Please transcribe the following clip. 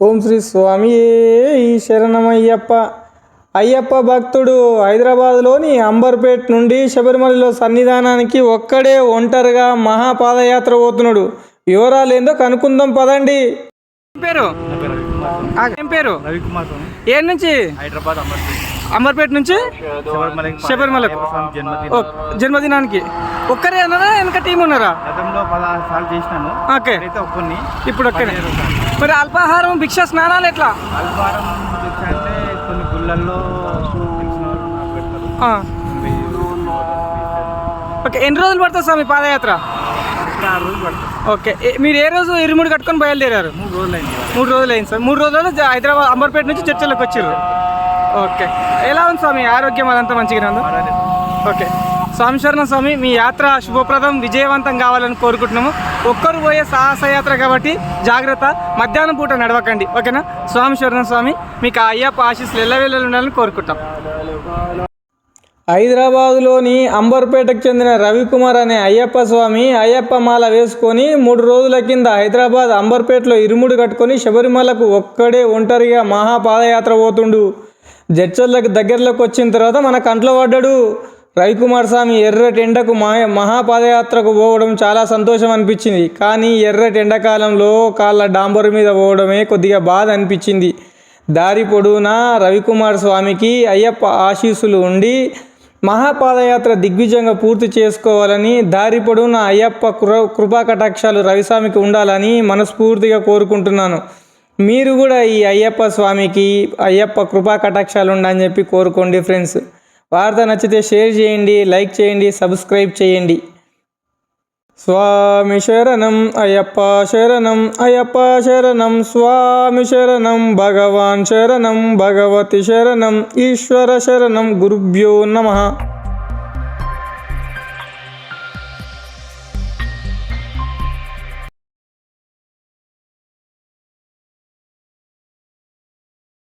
ఓం శ్రీ స్వామి శరణమయ్యప్ప. అయ్యప్ప భక్తుడు హైదరాబాద్లోని అంబర్పేట్ నుండి శబరిమలలో సన్నిధానానికి ఒక్కడే ఒంటరిగా మహాపాదయాత్ర పోతున్నాడు. వివరాలు ఏందో కనుక్కుందాం పదండి. పేరు ఏం పేరు? ఏ నుంచి? హైదరాబాద్ అంబర్పేట్ నుంచి శబరిమలకు జన్మదినానికి ఒక్కరే అన్నారా? వెనక టీం ఉన్నారా? గతంలో 16 సార్లు చేసినాను. ఓకే, ఒక్కరిని ఇప్పుడు ఒక్కనే. మరి అల్పాహారం భిక్ష స్నానాలు ఎట్లా? అల్పారం అంటే కొన్ని గుళ్ళల్లో పెడతారు. ఓకే, ఎన్ని రోజులు పడుతుంది స్వామి పాదయాత్ర? 6 రోజులు పడుతుంది. ఓకే, మీరు ఏ రోజు ఇరుముడి కట్టుకొని బయలుదేరారు? 3 రోజులు అయింది. 3 రోజులు అయింది సార్. 3 రోజులు హైదరాబాద్ అంబర్పేట నుంచి చర్చలకు వచ్చారు. ఓకే, ఎలా ఉంది స్వామి ఆరోగ్యం? అదంతా మంచిగా ఉందా? ఓకే, స్వామి శరణం స్వామి. మీ యాత్ర శుభప్రదం విజయవంతం కావాలని కోరుకుంటున్నాము. ఒక్కరు పోయే సాహసయాత్ర కాబట్టి జాగ్రత్త, మధ్యాహ్నం పూట నడవకండి. ఓకేనా? స్వామి శరణం స్వామి. మీకు ఆ అయ్యప్ప ఆశీస్సులు ఎల్లవేళలు ఉండాలని కోరుకుంటాం. హైదరాబాదులోని అంబర్పేటకు చెందిన రవికుమార్ అనే అయ్యప్ప స్వామి అయ్యప్ప మాల వేసుకొని 3 రోజుల కింద హైదరాబాద్ అంబర్పేటలో ఇరుముడు కట్టుకొని శబరిమలకు ఒక్కడే ఒంటరిగా మహాపాదయాత్ర పోతుండు. జడ్చర్లకు దగ్గరలోకి వచ్చిన తర్వాత మన కంట్లో పడ్డాడు. రవికుమార్ స్వామి ఎర్రటి ఎండకు మహాపాదయాత్రకు పోవడం చాలా సంతోషం అనిపించింది. కానీ ఎర్రటి ఎండాకాలంలో కాళ్ళ డాంబరు మీద పోవడమే కొద్దిగా బాధ అనిపించింది. దారి పొడవునా రవికుమార్ స్వామికి అయ్యప్ప ఆశీస్సులు ఉండి మహాపాదయాత్ర దిగ్విజయంగా పూర్తి చేసుకోవాలని, దారి పొడవునా అయ్యప్ప కృపా కటాక్షాలు రవిస్వామికి ఉండాలని మనస్ఫూర్తిగా కోరుకుంటున్నాను. మీరు కూడా ఈ అయ్యప్ప స్వామికి అయ్యప్ప కృపా కటాక్షాలు ఉండాలని చెప్పి కోరుకోండి ఫ్రెండ్స్. వార్త నచ్చితే షేర్ చేయండి, లైక్ చేయండి, సబ్స్క్రైబ్ చేయండి. స్వామి శరణం అయ్యప్ప శరణం అయ్యప్ప శరణం స్వామి శరణం భగవాన్ శరణం భగవతి శరణం ఈశ్వర శరణం గురుభ్యో నమః.